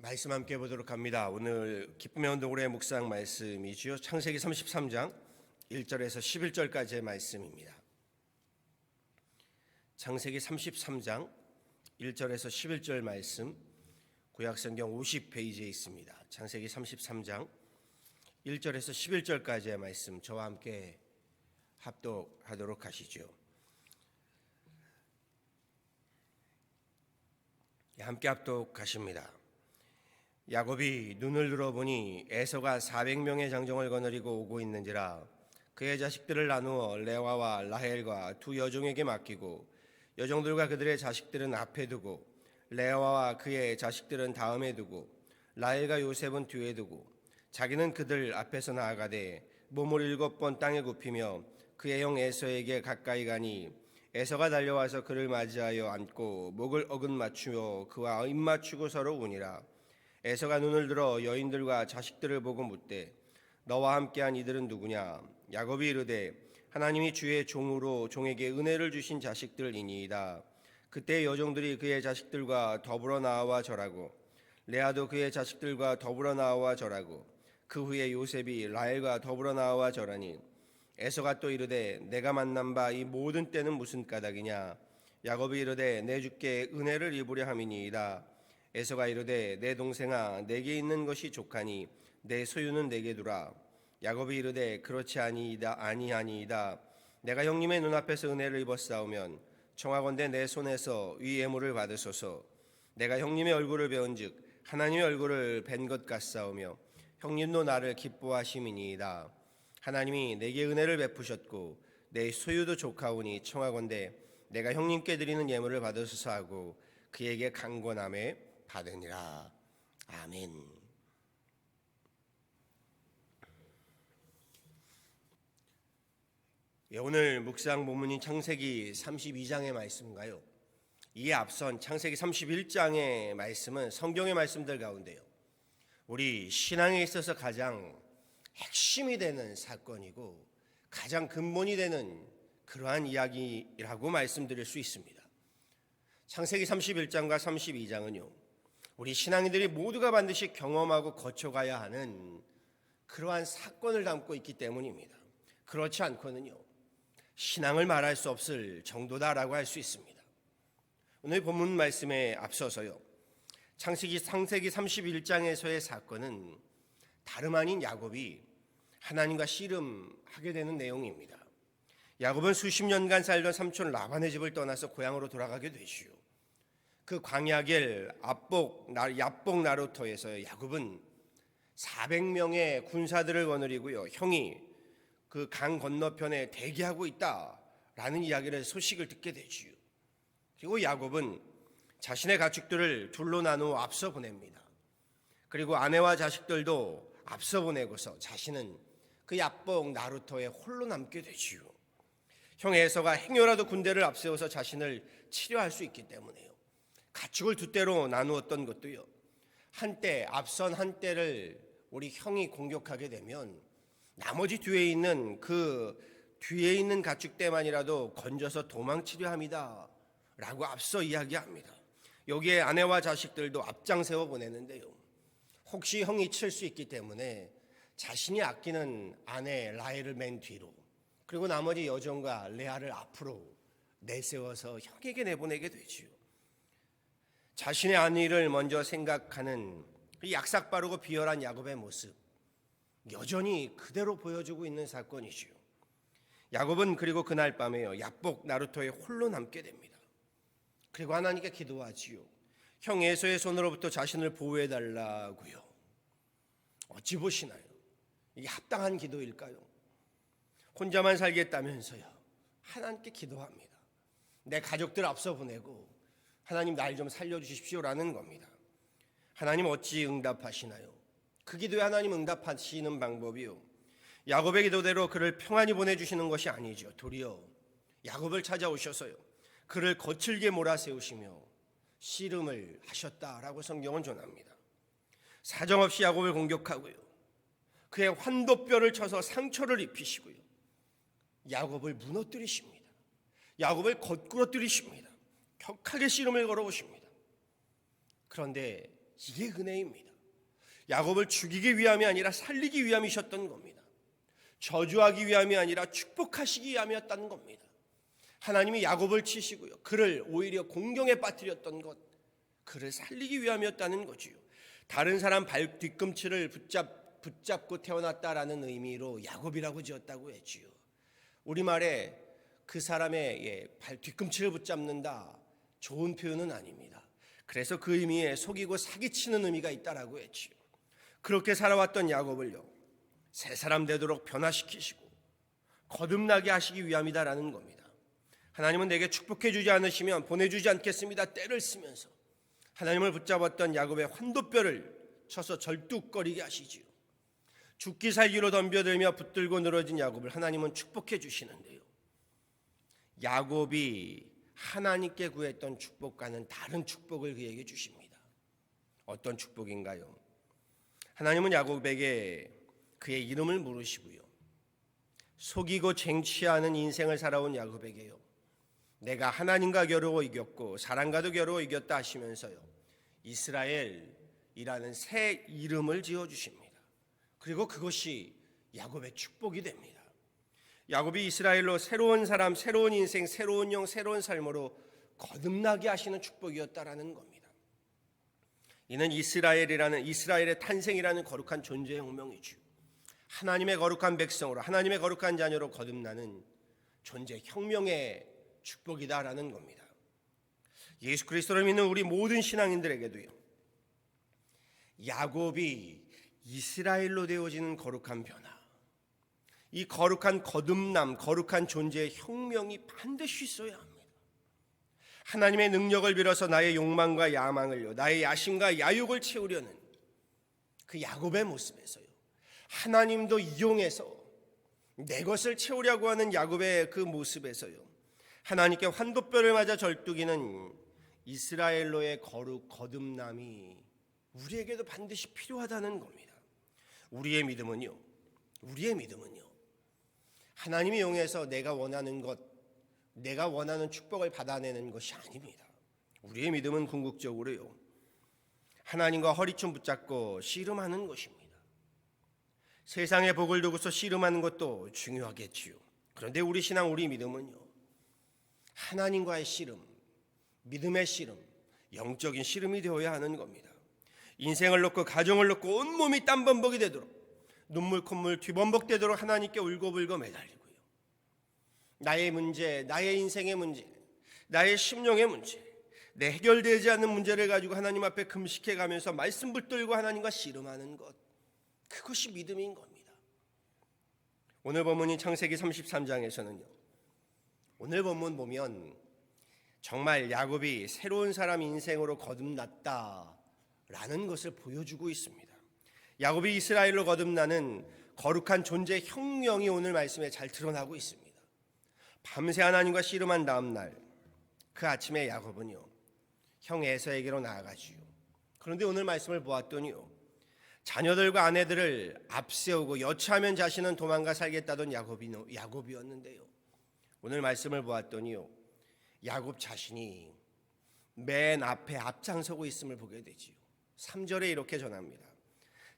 말씀 함께 보도록 합니다. 오늘 기쁨의 언덕으로의 묵상 말씀이지요. 창세기 33장 1절에서 11절까지의 말씀입니다. 창세기 33장 1절에서 11절 말씀 구약성경 50페이지에 있습니다. 창세기 33장 1절에서 11절까지의 말씀 저와 함께 합독하도록 하시죠. 함께 합독하십니다. 야곱이 눈을 들어보니 에서가 400명의 장정을 거느리고 오고 있는지라 그의 자식들을 나누어 레와와 라헬과 두 여종에게 맡기고 여종들과 그들의 자식들은 앞에 두고 레와와 그의 자식들은 다음에 두고 라헬과 요셉은 뒤에 두고 자기는 그들 앞에서 나아가되 몸을 7번 땅에 굽히며 그의 형 에서에게 가까이 가니 에서가 달려와서 그를 맞이하여 안고 목을 어긋 맞추며 그와 입 맞추고 서로 우니라. 에서가 눈을 들어 여인들과 자식들을 보고 묻되 너와 함께한 이들은 누구냐? 야곱이 이르되 하나님이 주의 종으로 종에게 은혜를 주신 자식들이니이다. 그때 여종들이 그의 자식들과 더불어 나와 절하고 레아도 그의 자식들과 더불어 나와 절하고 그 후에 요셉이 라헬과 더불어 나와 절하니 에서가 또 이르되 내가 만난 바 이 모든 때는 무슨 까닭이냐? 야곱이 이르되 내 주께 은혜를 입으려 함이니이다. 에서가 이르되 내 동생아 내게 있는 것이 족하니 내 소유는 내게 두라. 야곱이 이르되 그렇지 아니하니이다. 내가 형님의 눈앞에서 은혜를 입었사오면 청하건대 내 손에서 이 예물을 받으소서. 내가 형님의 얼굴을 배운즉 하나님의 얼굴을 뵌 것 같사오며 형님도 나를 기뻐하심이니이다. 하나님이 내게 은혜를 베푸셨고 내 소유도 족하오니 청하건대 내가 형님께 드리는 예물을 받으소서 하고 그에게 강권함에 받으니라. 아멘. 오늘 묵상 본문인 창세기 32장의 말씀인가요? 이에 앞선 창세기 31장의 말씀은 성경의 말씀들 가운데요, 우리 신앙에 있어서 가장 핵심이 되는 사건이고 가장 근본이 되는 그러한 이야기라고 말씀드릴 수 있습니다. 창세기 31장과 32장은요 우리 신앙인들이 모두가 반드시 경험하고 거쳐가야 하는 그러한 사건을 담고 있기 때문입니다. 그렇지 않고는요 신앙을 말할 수 없을 정도다라고 할 수 있습니다. 오늘 본문 말씀에 앞서서요 창세기 31장에서의 사건은 다름 아닌 야곱이 하나님과 씨름하게 되는 내용입니다. 야곱은 수십 년간 살던 삼촌 라반의 집을 떠나서 고향으로 돌아가게 되시오. 그 광야길 얍복 나루터에서 야곱은 400명의 군사들을 거느리고요 형이 그 강 건너편에 대기하고 있다라는 이야기를 소식을 듣게 되지요. 그리고 야곱은 자신의 가축들을 둘로 나누어 앞서 보냅니다. 그리고 아내와 자식들도 앞서 보내고서 자신은 그 얍복 나루터에 홀로 남게 되지요. 형 에서가 행여라도 군대를 앞세워서 자신을 치료할 수 있기 때문에요 가축을 두 떼로 나누었던 것도요 한때 앞선 한때를 우리 형이 공격하게 되면 나머지 뒤에 있는 가축 떼만이라도 건져서 도망치려 합니다 라고 앞서 이야기합니다. 여기에 아내와 자식들도 앞장 세워 보내는데요 혹시 형이 칠 수 있기 때문에 자신이 아끼는 아내 라헬을 맨 뒤로 그리고 나머지 여종과 레아를 앞으로 내세워서 형에게 내보내게 되지요. 자신의 안위를 먼저 생각하는 그 약삭빠르고 비열한 야곱의 모습 여전히 그대로 보여주고 있는 사건이지요. 야곱은 그리고 그날 밤에요 얍복 나루터에 홀로 남게 됩니다. 그리고 하나님께 기도하지요. 형 에서의 손으로부터 자신을 보호해달라고요. 어찌 보시나요? 이게 합당한 기도일까요? 혼자만 살겠다면서요 하나님께 기도합니다. 내 가족들 앞서 보내고 하나님 날 좀 살려주십시오라는 겁니다. 하나님 어찌 응답하시나요? 그 기도에 하나님 응답하시는 방법이요 야곱의 기도대로 그를 평안히 보내주시는 것이 아니죠. 도리어 야곱을 찾아오셔서요 그를 거칠게 몰아세우시며 씨름을 하셨다라고 성경은 전합니다. 사정없이 야곱을 공격하고요 그의 환도뼈를 쳐서 상처를 입히시고요 야곱을 무너뜨리십니다. 야곱을 거꾸러뜨리십니다. 격하게 씨름을 걸어오십니다. 그런데 이게 은혜입니다. 야곱을 죽이기 위함이 아니라 살리기 위함이셨던 겁니다. 저주하기 위함이 아니라 축복하시기 위함이었다는 겁니다. 하나님이 야곱을 치시고요, 그를 오히려 공경에 빠뜨렸던 것, 그를 살리기 위함이었다는 거지요. 다른 사람 발 뒤꿈치를 붙잡고 태어났다라는 의미로 야곱이라고 지었다고 했지요. 우리말에 그 사람의 발 뒤꿈치를 붙잡는다, 좋은 표현은 아닙니다. 그래서 그 의미에 속이고 사기치는 의미가 있다라고 했지요. 그렇게 살아왔던 야곱을요, 새 사람 되도록 변화시키시고 거듭나게 하시기 위함이다라는 겁니다. 하나님은 내게 축복해 주지 않으시면 보내주지 않겠습니다 때를 쓰면서 하나님을 붙잡았던 야곱의 환도뼈를 쳐서 절뚝거리게 하시지요. 죽기 살기로 덤벼들며 붙들고 늘어진 야곱을 하나님은 축복해 주시는데요, 야곱이 하나님께 구했던 축복과는 다른 축복을 그에게 주십니다. 어떤 축복인가요? 하나님은 야곱에게 그의 이름을 물으시고요, 속이고 쟁취하는 인생을 살아온 야곱에게요, 내가 하나님과 겨루어 이겼고 사람과도 겨루어 이겼다 하시면서요, 이스라엘이라는 새 이름을 지어주십니다. 그리고 그것이 야곱의 축복이 됩니다. 야곱이 이스라엘로 새로운 사람, 새로운 인생, 새로운 영, 새로운 삶으로 거듭나게 하시는 축복이었다라는 겁니다. 이는 이스라엘의 탄생이라는 거룩한 존재의 혁명이죠. 하나님의 거룩한 백성으로, 하나님의 거룩한 자녀로 거듭나는 존재 혁명의 축복이다라는 겁니다. 예수 그리스도를 믿는 우리 모든 신앙인들에게도요, 야곱이 이스라엘로 되어지는 거룩한 변화, 이 거룩한 거듭남, 거룩한 존재의 혁명이 반드시 있어야 합니다. 하나님의 능력을 빌어서 나의 욕망과 야망을요, 나의 야심과 야욕을 채우려는 그 야곱의 모습에서요, 하나님도 이용해서 내 것을 채우려고 하는 야곱의 그 모습에서요, 하나님께 환도뼈를 맞아 절뚝이는 이스라엘로의 거듭남이 우리에게도 반드시 필요하다는 겁니다. 우리의 믿음은요, 하나님이 이용해서 내가 원하는 것, 내가 원하는 축복을 받아내는 것이 아닙니다. 우리의 믿음은 궁극적으로요, 하나님과 허리춤 붙잡고 씨름하는 것입니다. 세상의 복을 두고서 씨름하는 것도 중요하겠지요. 그런데 우리 신앙, 우리 믿음은요, 하나님과의 씨름, 믿음의 씨름, 영적인 씨름이 되어야 하는 겁니다. 인생을 놓고 가정을 놓고 온몸이 땀범벅이 되도록, 눈물 콧물 뒤범벅되도록 하나님께 울고불고 매달리고요, 나의 문제, 나의 인생의 문제, 나의 심령의 문제, 내 해결되지 않는 문제를 가지고 하나님 앞에 금식해 가면서 말씀 붙들고 하나님과 씨름하는 것, 그것이 믿음인 겁니다. 오늘 본문인 창세기 33장에서는요, 오늘 본문 보면 정말 야곱이 새로운 사람 인생으로 거듭났다라는 것을 보여주고 있습니다. 야곱이 이스라엘로 거듭나는 거룩한 존재의 혁명이 오늘 말씀에 잘 드러나고 있습니다. 밤새 하나님과 씨름한 다음 날, 그 아침에 야곱은요, 형 에서에게로 나아가지요. 그런데 오늘 말씀을 보았더니요, 자녀들과 아내들을 앞세우고 여차하면 자신은 도망가 살겠다던 야곱이었는데요, 오늘 말씀을 보았더니요, 야곱 자신이 맨 앞에 앞장서고 있음을 보게 되지요. 3절에 이렇게 전합니다.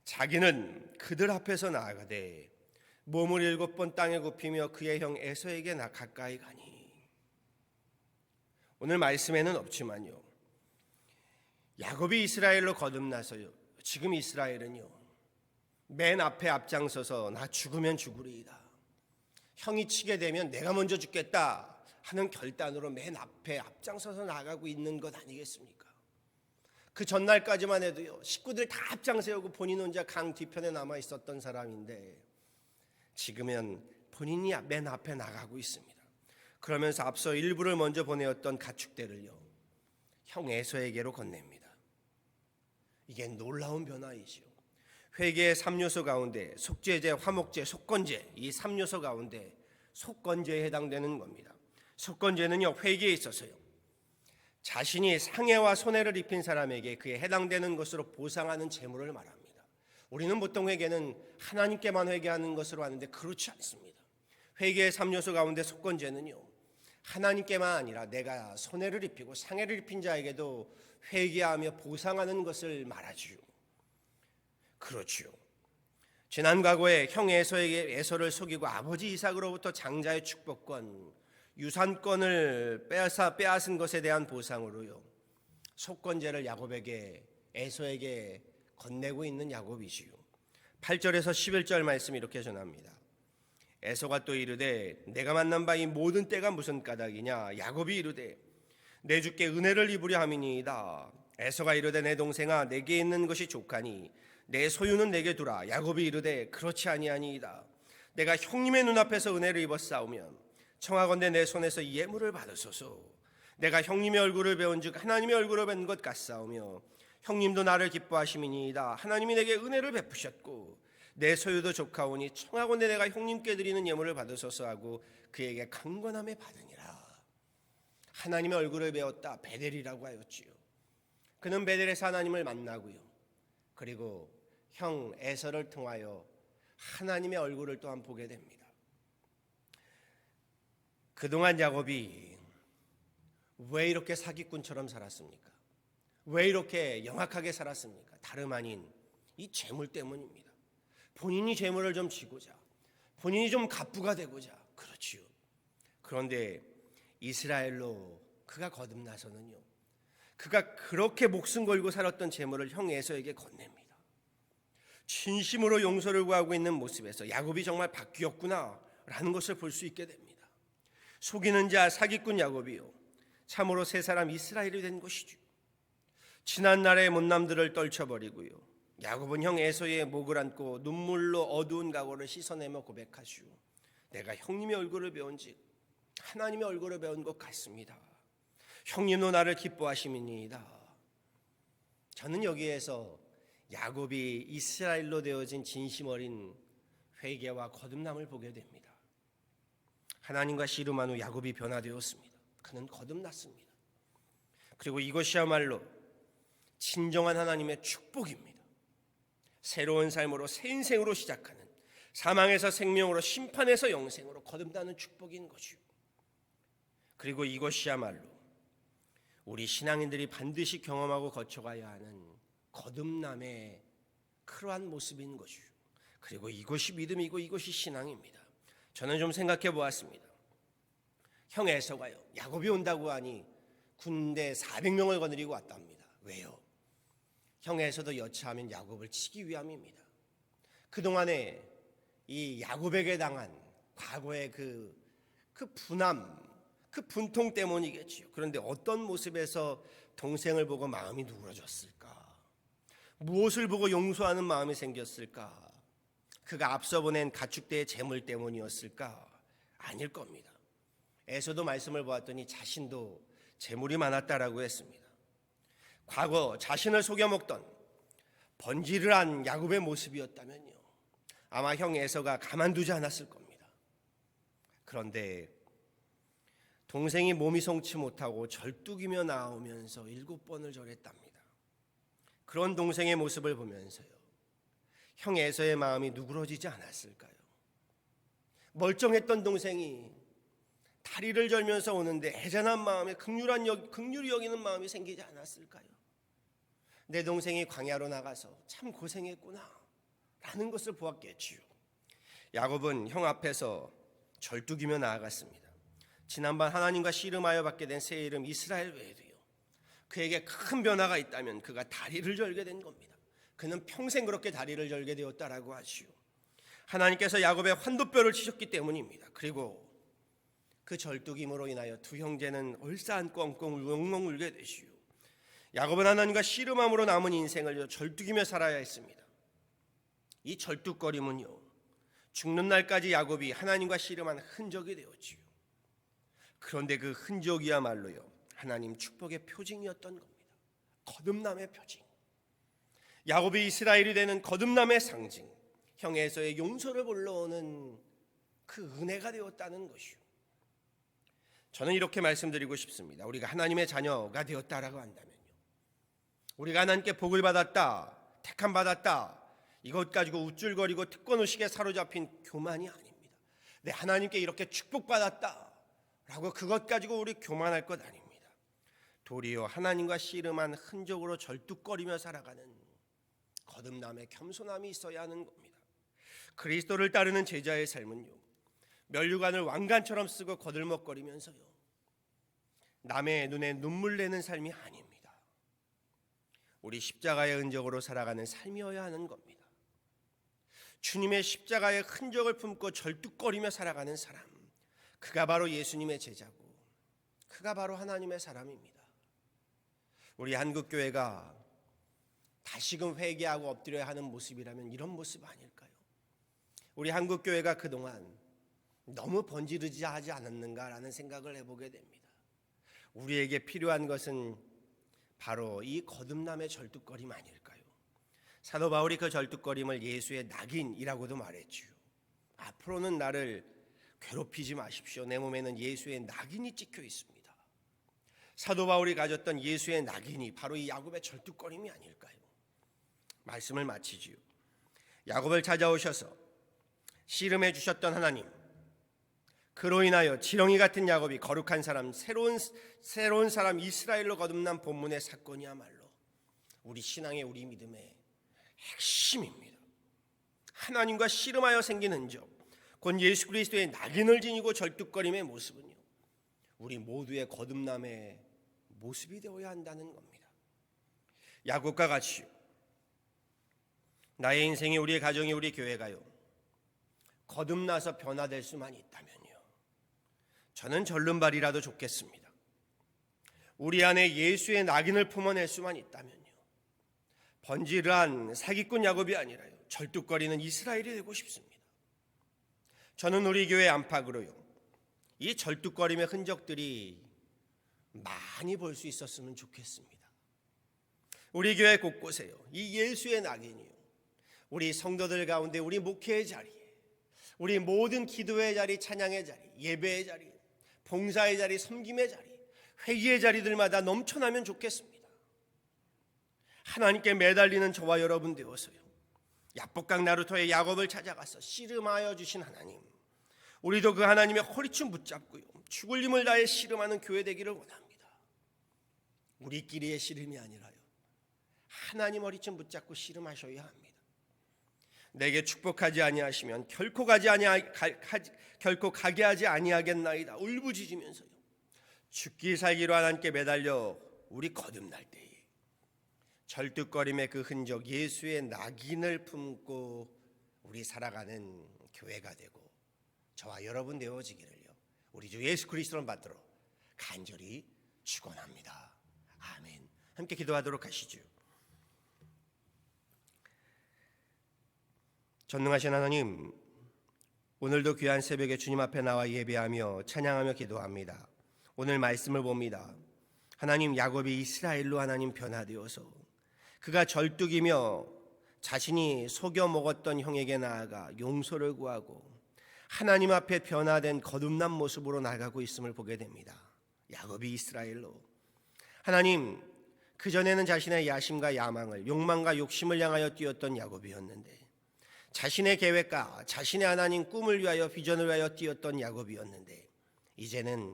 자기는 그들 앞에서 나아가되 몸을 7번 땅에 굽히며 그의 형 에서에게 가까이 가니. 오늘 말씀에는 없지만요, 야곱이 이스라엘로 거듭나서요, 지금 이스라엘은요, 맨 앞에 앞장서서 나 죽으면 죽으리이다, 형이 치게 되면 내가 먼저 죽겠다 하는 결단으로 맨 앞에 앞장서서 나가고 있는 것 아니겠습니까? 그 전날까지만 해도요, 식구들 다 앞장세우고 본인 혼자 강 뒤편에 남아 있었던 사람인데, 지금은 본인이 맨 앞에 나가고 있습니다. 그러면서 앞서 일부를 먼저 보내었던 가축대를요, 형 에서에게로 건넵니다. 이게 놀라운 변화이지요. 회개의 3요소 가운데 속죄제, 화목제, 속건제, 이 3요소 가운데 속건제에 해당되는 겁니다. 속건제는요, 회개에 있어서요, 자신이 상해와 손해를 입힌 사람에게 그에 해당되는 것으로 보상하는 제물을 말합니다. 우리는 보통 회개는 하나님께만 회개하는 것으로 아는데 그렇지 않습니다. 회개의 3요소 가운데 속건제는요, 하나님께만 아니라 내가 손해를 입히고 상해를 입힌 자에게도 회개하며 보상하는 것을 말하지요. 그렇지요. 지난 과거에 형 에서에게 에서를 속이고 아버지 이삭으로부터 장자의 축복권, 유산권을 빼앗은 것에 대한 보상으로요, 속건제를 야곱에게, 에서에게 건네고 있는 야곱이지요. 8절에서 11절 말씀이 이렇게 전합니다. 에서가 또 이르되 내가 만난 바 이 모든 때가 무슨 까닭이냐. 야곱이 이르되 내 주께 은혜를 입으려 함이니이다. 에서가 이르되 내 동생아 내게 있는 것이 족하니 내 소유는 내게 두라. 야곱이 이르되 그렇지 아니하니이다. 내가 형님의 눈앞에서 은혜를 입었사오면 청하건대 내 손에서 예물을 받으소서. 내가 형님의 얼굴을 배운즉 하나님의 얼굴을 뵌 것 같사오며 형님도 나를 기뻐하심이니이다. 하나님이 내게 은혜를 베푸셨고 내 소유도 족하오니 청하건대 내가 형님께 드리는 예물을 받으소서 하고 그에게 강권함에 받으니라. 하나님의 얼굴을 배웠다. 베델이라고 하였지요. 그는 베델에서 하나님을 만나고요, 그리고 형 에서를 통하여 하나님의 얼굴을 또한 보게 됩니다. 그동안 야곱이 왜 이렇게 사기꾼처럼 살았습니까? 왜 이렇게 영악하게 살았습니까? 다름 아닌 이 재물 때문입니다. 본인이 재물을 좀 지고자, 본인이 좀 갑부가 되고자. 그렇지요. 그런데 이스라엘로 그가 거듭나서는요, 그가 그렇게 목숨 걸고 살았던 재물을 형 에서에게 건넵니다. 진심으로 용서를 구하고 있는 모습에서 야곱이 정말 바뀌었구나 라는 것을 볼 수 있게 됩니다. 속이는 자 사기꾼 야곱이요, 참으로 새 사람 이스라엘이 된 것이죠. 지난날의 못남들을 떨쳐버리고요, 야곱은 형 에서의 목을 안고 눈물로 어두운 과거를 씻어내며 고백하시오. 내가 형님의 얼굴을 배운즉 하나님의 얼굴을 배운 것 같습니다. 형님도 나를 기뻐하심이니이다. 저는 여기에서 야곱이 이스라엘로 되어진 진심 어린 회개와 거듭남을 보게 됩니다. 하나님과 씨름한 후 야곱이 변화되었습니다. 그는 거듭났습니다. 그리고 이것이야말로 진정한 하나님의 축복입니다. 새로운 삶으로 새 인생으로 시작하는, 사망에서 생명으로, 심판에서 영생으로 거듭나는 축복인 것이요. 그리고 이것이야말로 우리 신앙인들이 반드시 경험하고 거쳐가야 하는 거듭남의 그러한 모습인 것이요. 그리고 이것이 믿음이고 이것이 신앙입니다. 저는 좀 생각해 보았습니다. 형 에서가요, 야곱이 온다고 하니 군대 400명을 거느리고 왔답니다. 왜요? 형 에서도 여차하면 야곱을 치기 위함입니다. 그동안에 이 야곱에게 당한 과거의 그 분함, 그 분통 때문이겠지요. 그런데 어떤 모습에서 동생을 보고 마음이 누그러졌을까? 무엇을 보고 용서하는 마음이 생겼을까? 그가 앞서 보낸 가축대의 재물 때문이었을까? 아닐 겁니다. 에서도 말씀을 보았더니 자신도 재물이 많았다라고 했습니다. 과거 자신을 속여먹던 번지르한 야곱의 모습이었다면요, 아마 형 에서가 가만두지 않았을 겁니다. 그런데 동생이 몸이 성치 못하고 절뚝이며 나오면서 7번을 절했답니다. 그런 동생의 모습을 보면서요, 형 에서의 마음이 누그러지지 않았을까요? 멀쩡했던 동생이 다리를 절면서 오는데 애잔한 마음에 긍휼히 여기는 마음이 생기지 않았을까요? 내 동생이 광야로 나가서 참 고생했구나 라는 것을 보았겠지요. 야곱은 형 앞에서 절뚝이며 나아갔습니다. 지난번 하나님과 씨름하여 받게 된 새 이름 이스라엘 외에도요, 그에게 큰 변화가 있다면 그가 다리를 절게 된 겁니다. 그는 평생 그렇게 다리를 절게 되었다라고 하지요. 하나님께서 야곱의 환도뼈를 치셨기 때문입니다. 그리고 그 절뚝임으로 인하여 두 형제는 얼싸안고 엉엉 웅웅 울게 되시오. 야곱은 하나님과 씨름함으로 남은 인생을 절뚝이며 살아야 했습니다. 이 절뚝거림은요, 죽는 날까지 야곱이 하나님과 씨름한 흔적이 되었지요. 그런데 그 흔적이야말로요, 하나님 축복의 표징이었던 겁니다. 거듭남의 표징. 야곱이 이스라엘이 되는 거듭남의 상징, 형 에서의 용서를 불러오는 그 은혜가 되었다는 것이요. 저는 이렇게 말씀드리고 싶습니다. 우리가 하나님의 자녀가 되었다라고 한다면요, 우리가 하나님께 복을 받았다, 택함 받았다, 이것 가지고 우쭐거리고 특권의식에 사로잡힌 교만이 아닙니다. 내 하나님께 이렇게 축복받았다 그것 가지고 우리 교만할 것 아닙니다. 도리어 하나님과 씨름한 흔적으로 절뚝거리며 살아가는 거듭남의 겸손함이 있어야 하는 겁니다. 그리스도를 따르는 제자의 삶은요, 면류관을 왕관처럼 쓰고 거들먹거리면서요, 남의 눈에 눈물 내는 삶이 아닙니다. 우리 십자가의 흔적으로 살아가는 삶이어야 하는 겁니다. 주님의 십자가의 흔적을 품고 절뚝거리며 살아가는 사람, 그가 바로 예수님의 제자고 그가 바로 하나님의 사람입니다. 우리 한국교회가 다시금 회개하고 엎드려야 하는 모습이라면 이런 모습 아닐까요? 우리 한국교회가 그동안 너무 번지르지하지 않았는가라는 생각을 해보게 됩니다. 우리에게 필요한 것은 바로 이 거듭남의 절뚝거림 아닐까요? 사도 바울이 그 절뚝거림을 예수의 낙인이라고도 말했지요. 앞으로는 나를 괴롭히지 마십시오. 내 몸에는 예수의 낙인이 찍혀 있습니다. 사도 바울이 가졌던 예수의 낙인이 바로 이 야곱의 절뚝거림이 아닐까요? 말씀을 마치지요. 야곱을 찾아오셔서 씨름해 주셨던 하나님, 그로 인하여 지렁이 같은 야곱이 거룩한 사람, 새로운 사람 이스라엘로 거듭난 본문의 사건이야말로 우리 신앙의, 우리 믿음의 핵심입니다. 하나님과 씨름하여 생긴 흔적, 곧 예수 그리스도의 낙인을 지니고 절뚝거림의 모습은요, 우리 모두의 거듭남의 모습이 되어야 한다는 겁니다. 야곱과 같이요, 나의 인생이, 우리의 가정이, 우리 교회가요, 거듭나서 변화될 수만 있다면요, 저는 절름발이라도 좋겠습니다. 우리 안에 예수의 낙인을 품어낼 수만 있다면요, 번지르한 사기꾼 야곱이 아니라요, 절뚝거리는 이스라엘이 되고 싶습니다. 저는 우리 교회 안팎으로요, 이 절뚝거림의 흔적들이 많이 볼 수 있었으면 좋겠습니다. 우리 교회 곳곳에요, 이 예수의 낙인이요, 우리 성도들 가운데, 우리 목회의 자리에, 우리 모든 기도의 자리, 찬양의 자리, 예배의 자리, 봉사의 자리, 섬김의 자리, 회의의 자리들마다 넘쳐나면 좋겠습니다. 하나님께 매달리는 저와 여러분 되어서요, 야복강 나루토의 야곱을 찾아가서 씨름하여 주신 하나님, 우리도 그 하나님의 허리춤 붙잡고요, 죽을 힘을 다해 씨름하는 교회 되기를 원합니다. 우리끼리의 씨름이 아니라요, 하나님 허리춤 붙잡고 씨름하셔야 합니다. 내게 축복하지 아니하시면 결코 가게 하지 아니하겠나이다 울부짖으면서요, 죽기 살기로 하나님께 매달려 우리 거듭날 때에 절뚝거림의 그 흔적, 예수의 낙인을 품고 우리 살아가는 교회가 되고 저와 여러분 되어지기를요, 우리 주 예수 그리스도를 받들어 간절히 축원합니다. 아멘. 함께 기도하도록 하시죠. 전능하신 하나님, 오늘도 귀한 새벽에 주님 앞에 나와 예배하며 찬양하며 기도합니다. 오늘 말씀을 봅니다. 하나님, 야곱이 이스라엘로 하나님 변화되어서 그가 절뚝이며 자신이 속여 먹었던 형에게 나아가 용서를 구하고 하나님 앞에 변화된 거듭난 모습으로 나가고 있음을 보게 됩니다. 야곱이 이스라엘로, 하나님, 그전에는 자신의 야심과 야망을, 욕망과 욕심을 향하여 뛰었던 야곱이었는데, 자신의 계획과 자신의 하나님 꿈을 위하여, 비전을 위하여 뛰었던 야곱이었는데, 이제는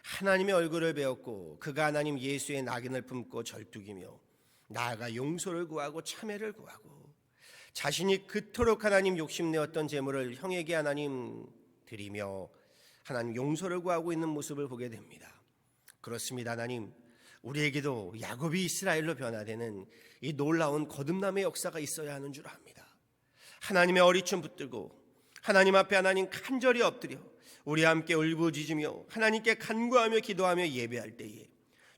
하나님의 얼굴을 배웠고 그가 하나님 예수의 낙인을 품고 절뚝이며 나아가 용서를 구하고 참회를 구하고 자신이 그토록 하나님 욕심내었던 재물을 형에게 하나님 드리며 하나님 용서를 구하고 있는 모습을 보게 됩니다. 그렇습니다. 하나님, 우리에게도 야곱이 이스라엘로 변화되는 이 놀라운 거듭남의 역사가 있어야 하는 줄 압니다. 하나님의 어리춤 붙들고 하나님 앞에 하나님 간절히 엎드려 우리와 함께 울부짖으며 하나님께 간구하며 기도하며 예배할 때에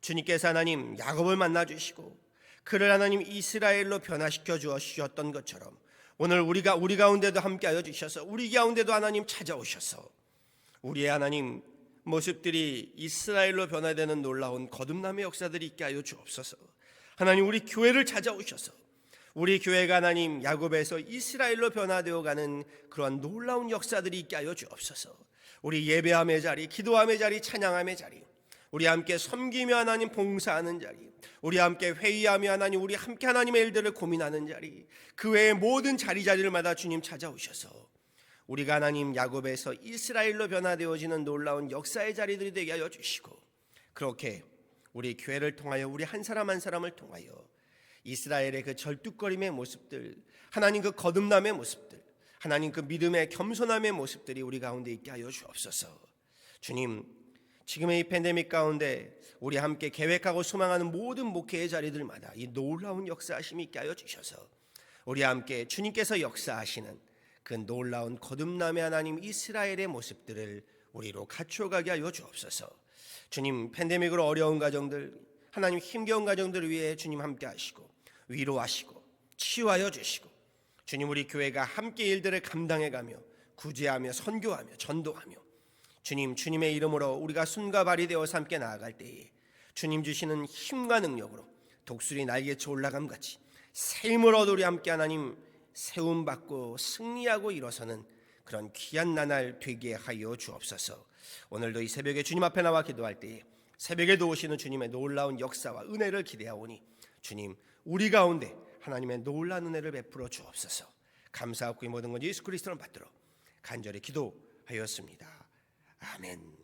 주님께서 하나님 야곱을 만나주시고 그를 하나님 이스라엘로 변화시켜 주셨던 것처럼 오늘 우리 가운데도 함께하여 주셔서 우리 가운데도 하나님 찾아오셔서 우리의 하나님 모습들이 이스라엘로 변화되는 놀라운 거듭남의 역사들이 있게 하여 주옵소서. 하나님, 우리 교회를 찾아오셔서 우리 교회가 하나님 야곱에서 이스라엘로 변화되어 가는 그러한 놀라운 역사들이 있게 하여 주옵소서. 우리 예배함의 자리, 기도함의 자리, 찬양함의 자리, 우리 함께 섬기며 하나님 봉사하는 자리, 우리 함께 회의하며 하나님 우리 함께 하나님의 일들을 고민하는 자리, 그 외의 모든 자리마다 주님 찾아오셔서 우리가 하나님 야곱에서 이스라엘로 변화되어지는 놀라운 역사의 자리들이 되게 하여 주시고, 그렇게 우리 교회를 통하여 우리 한 사람 한 사람을 통하여 이스라엘의 그 절뚝거림의 모습들, 하나님 그 거듭남의 모습들, 하나님 그 믿음의 겸손함의 모습들이 우리 가운데 있게 하여 주옵소서. 주님, 지금의 이 팬데믹 가운데 우리 함께 계획하고 소망하는 모든 목회의 자리들마다 이 놀라운 역사하심이 있게 하여 주셔서 우리 함께 주님께서 역사하시는 그 놀라운 거듭남의 하나님 이스라엘의 모습들을 우리로 갖춰가게 하여 주옵소서. 주님, 팬데믹으로 어려운 가정들, 하나님 힘겨운 가정들을 위해 주님 함께 하시고 위로하시고 치유하여 주시고, 주님 우리 교회가 함께 일들을 감당해가며 구제하며 선교하며 전도하며, 주님, 주님의 이름으로 우리가 손과 발이 되어서 함께 나아갈 때에 주님 주시는 힘과 능력으로 독수리 날개쳐 올라감 같이 새 힘을 얻어 우리 함께 하나님 세움받고 승리하고 일어서는 그런 귀한 나날 되게 하여 주옵소서. 오늘도 이 새벽에 주님 앞에 나와 기도할 때에 새벽에도 오시는 주님의 놀라운 역사와 은혜를 기대하오니 주님, 우리 가운데 하나님의 놀라운 은혜를 베풀어 주옵소서. 감사하고 이 모든 건 예수 그리스도를 받들어 간절히 기도하였습니다. 아멘.